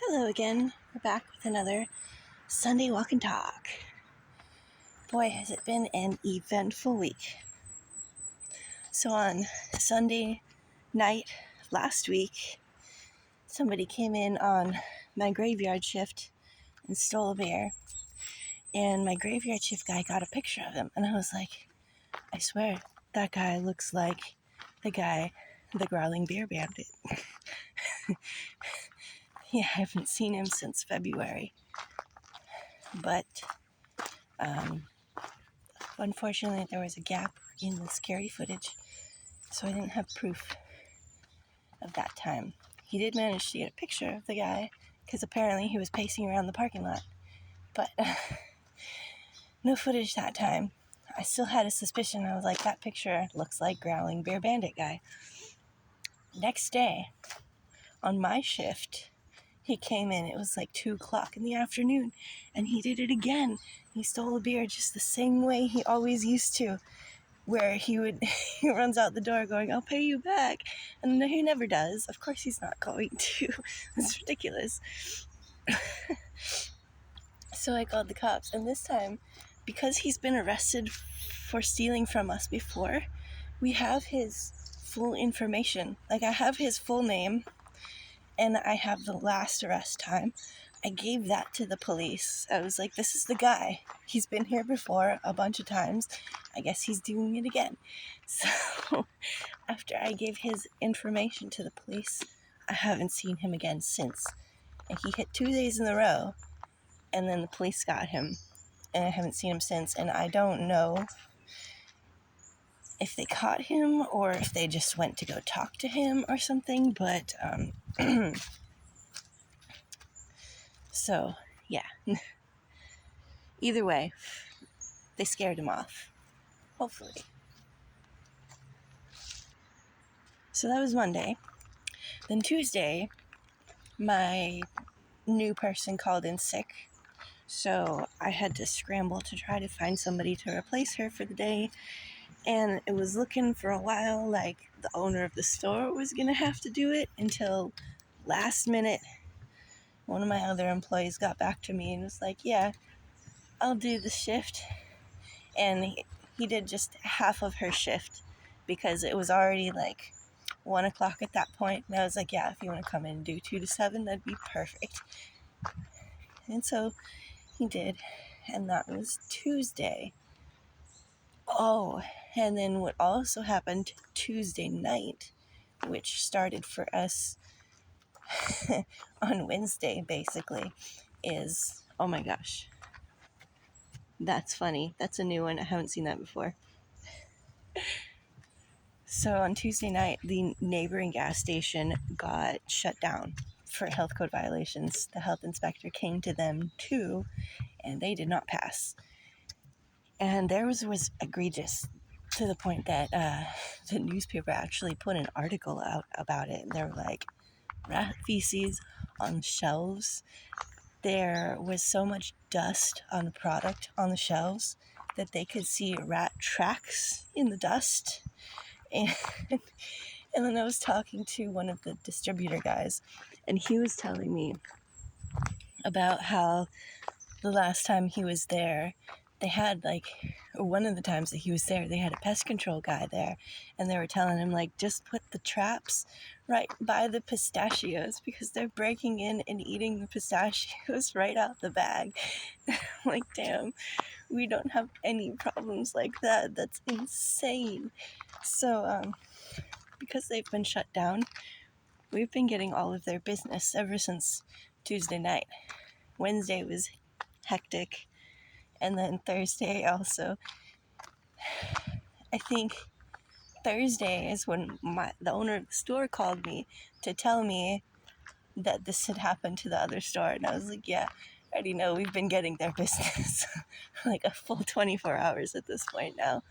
Hello again. We're back with another Sunday Walk and Talk. Boy, has it been an eventful week. So on Sunday night last week, somebody came in on my graveyard shift and stole a bear. And my graveyard shift guy got a picture of him. And I was like, I swear, that guy looks like the guy, the Growling Beer Bandit. Yeah, I haven't seen him since February. But unfortunately, there was a gap in the security footage, so I didn't have proof of that time. He did manage to get a picture of the guy, because apparently he was pacing around the parking lot. But no footage that time. I still had a suspicion. I was like, that picture looks like Growling Beer Bandit guy. Next day, on my shift, he came in. It was like 2 o'clock in the afternoon, and he did it again. He stole a beer just the same way he always used to, where he runs out the door going, I'll pay you back. And he never does. Of course he's not going to. It's ridiculous. So I called the cops, and this time, because he's been arrested for stealing from us before, we have his full information. Like, I have his full name, and I have the last arrest time. I gave that to the police. I was like, this is the guy. He's been here before a bunch of times. I guess he's doing it again. So after I gave his information to the police, I haven't seen him again since. And he hit 2 days in a row, and then the police got him. And I haven't seen him since. And I don't know if they caught him or if they just went to go talk to him or something. But, so, yeah. Either way, they scared him off. Hopefully. So that was Monday. Then Tuesday, my new person called in sick. So I had to scramble to try to find somebody to replace her for the day. And it was looking for a while like the owner of the store was going to have to do it, until last minute one of my other employees got back to me and was like, yeah, I'll do the shift. And he did just half of her shift, because it was already like 1 o'clock at that point. And I was like, yeah, if you want to come in and do 2 to 7, that'd be perfect. And so he did. And that was Tuesday. Oh, and then what also happened Tuesday night, which started for us on Wednesday, basically, is, oh my gosh, that's funny. That's a new one. I haven't seen that before. So on Tuesday night, the neighboring gas station got shut down for health code violations. The health inspector came to them too, and they did not pass. And theirs was egregious, to the point that the newspaper actually put an article out about it. They were like, rat feces on shelves. There was so much dust on the product on the shelves that they could see rat tracks in the dust. And then I was talking to one of the distributor guys, and he was telling me about how the last time he was there, they had one of the times that he was there, they had a pest control guy there, and they were telling him, like, just put the traps right by the pistachios, because they're breaking in and eating the pistachios right out the bag. Like, damn, we don't have any problems like that. That's insane. So, because they've been shut down, we've been getting all of their business ever since Tuesday night. Wednesday was hectic. And then Thursday also. I think Thursday is when the owner of the store called me to tell me that this had happened to the other store. And I was like, yeah, I already know, we've been getting their business like a full 24 hours at this point now.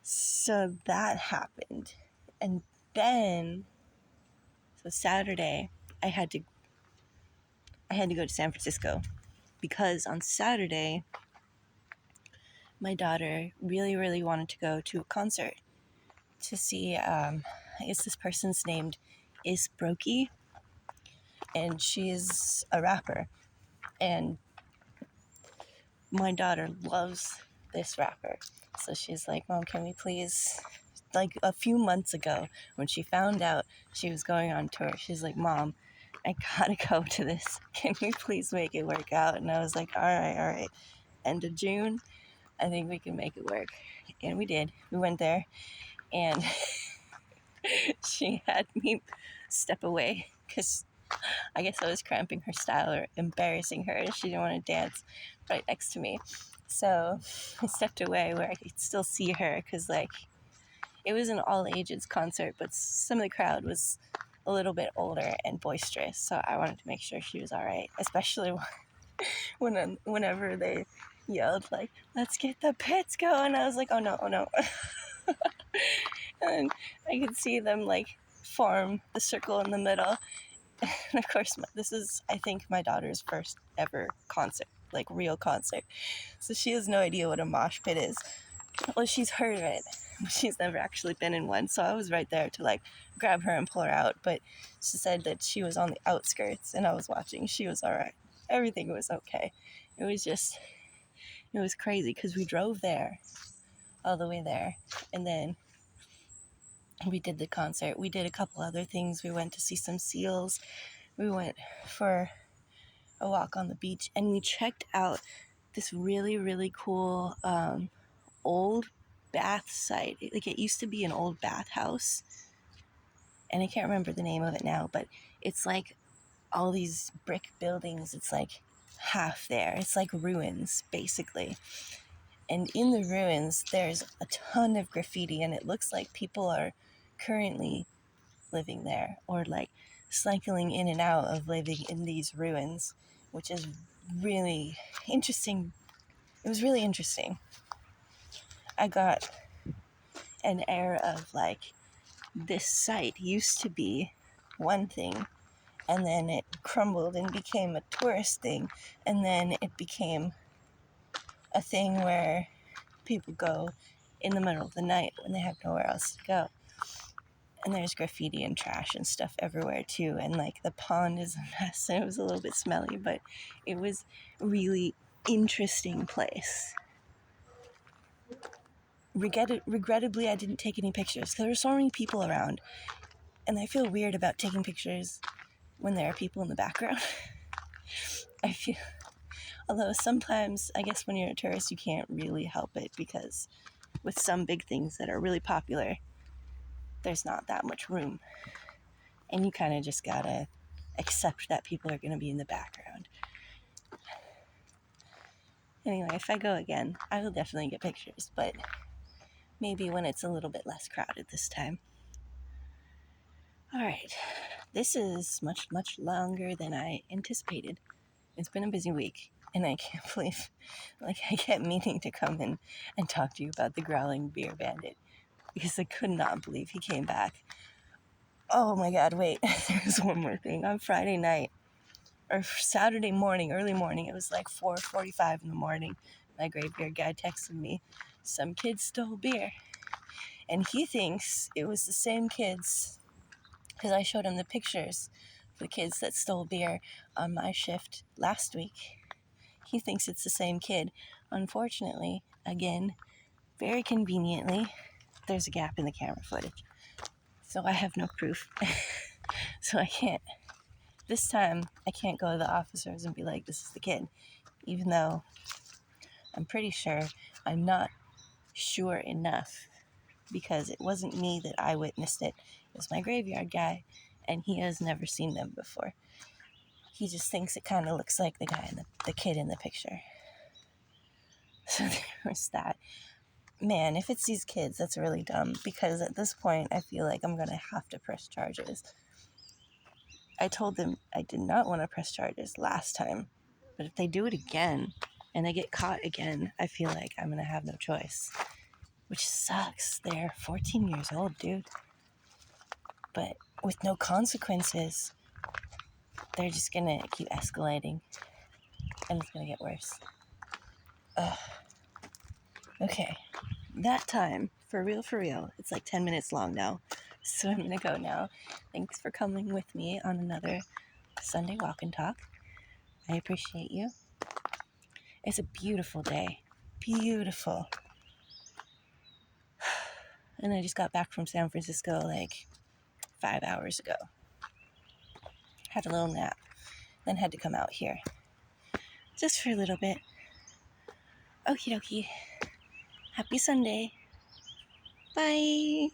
So that happened. And then, so Saturday, I had to go to San Francisco, because on Saturday, my daughter really, really wanted to go to a concert to see a I guess this person's named Is Brokey, and she's a rapper. And my daughter loves this rapper. So she's like, Mom, can we please, like a few months ago when she found out she was going on tour, she's like, Mom, I gotta go to this. Can we please make it work out? And I was like, all right. End of June, I think we can make it work. And we did. We went there, and she had me step away because I guess I was cramping her style or embarrassing her. She didn't want to dance right next to me. So I stepped away where I could still see her because, like, it was an all ages concert, but some of the crowd was a little bit older and boisterous. So I wanted to make sure she was all right, especially whenever they yelled, like, let's get the pits going. I was like, oh no. And I could see them, like, form the circle in the middle. And of course, this is, I think, my daughter's first ever concert, like real concert. So she has no idea what a mosh pit is. Well, she's heard of it, but she's never actually been in one. So I was right there to, like, grab her and pull her out. But she said that she was on the outskirts, and I was watching. She was all right. Everything was okay. It was crazy because we drove there, all the way there, and then we did the concert. We did a couple other things. We went to see some seals. We went for a walk on the beach, and we checked out this really, really cool old bath site. Like, it used to be an old bathhouse, and I can't remember the name of it now, but it's like all these brick buildings. It's like half there. It's like ruins, basically. And in the ruins, there's a ton of graffiti, and it looks like people are currently living there, or like cycling in and out of living in these ruins, which is really interesting. It was really interesting. I got an air of, like, this site used to be one thing, and then it crumbled and became a tourist thing, and then it became a thing where people go in the middle of the night when they have nowhere else to go. And there's graffiti and trash and stuff everywhere too, and, like, the pond is a mess, and it was a little bit smelly, but it was a really interesting place. Regrettably, I didn't take any pictures. There were so many people around, and I feel weird about taking pictures when there are people in the background. Although sometimes, I guess when you're a tourist, you can't really help it, because with some big things that are really popular, there's not that much room. And you kind of just gotta accept that people are going to be in the background. Anyway, if I go again, I will definitely get pictures, but maybe when it's a little bit less crowded this time. All right, this is much, much longer than I anticipated. It's been a busy week, and I can't believe, like, I kept meaning to come in and talk to you about the Growling Beer Bandit, because I could not believe he came back. Oh my God, wait, there's one more thing. On Friday night, or Saturday morning, early morning, it was like 4:45 in the morning, my graveyard guy texted me, some kids stole beer. And he thinks it was the same kids, because I showed him the pictures of the kids that stole beer on my shift last week. He thinks it's the same kid. Unfortunately, again, very conveniently, there's a gap in the camera footage. So I have no proof. So this time, I can't go to the officers and be like, this is the kid. Even though I'm pretty sure, I'm not sure enough, because it wasn't me that I witnessed it. It was my graveyard guy, and he has never seen them before. He just thinks it kind of looks like the kid in the picture. So there was that. Man, if it's these kids, that's really dumb, because at this point, I feel like I'm going to have to press charges. I told them I did not want to press charges last time, but if they do it again and they get caught again, I feel like I'm going to have no choice, which sucks. They're 14 years old, dude. But with no consequences, they're just going to keep escalating, and it's going to get worse. Okay, that time, for real, it's like 10 minutes long now. So I'm going to go now. Thanks for coming with me on another Sunday walk and talk. I appreciate you. It's a beautiful day. Beautiful. And I just got back from San Francisco like 5 hours ago. Had a little nap, then had to come out here. Just for a little bit. Okie dokie. Happy Sunday. Bye.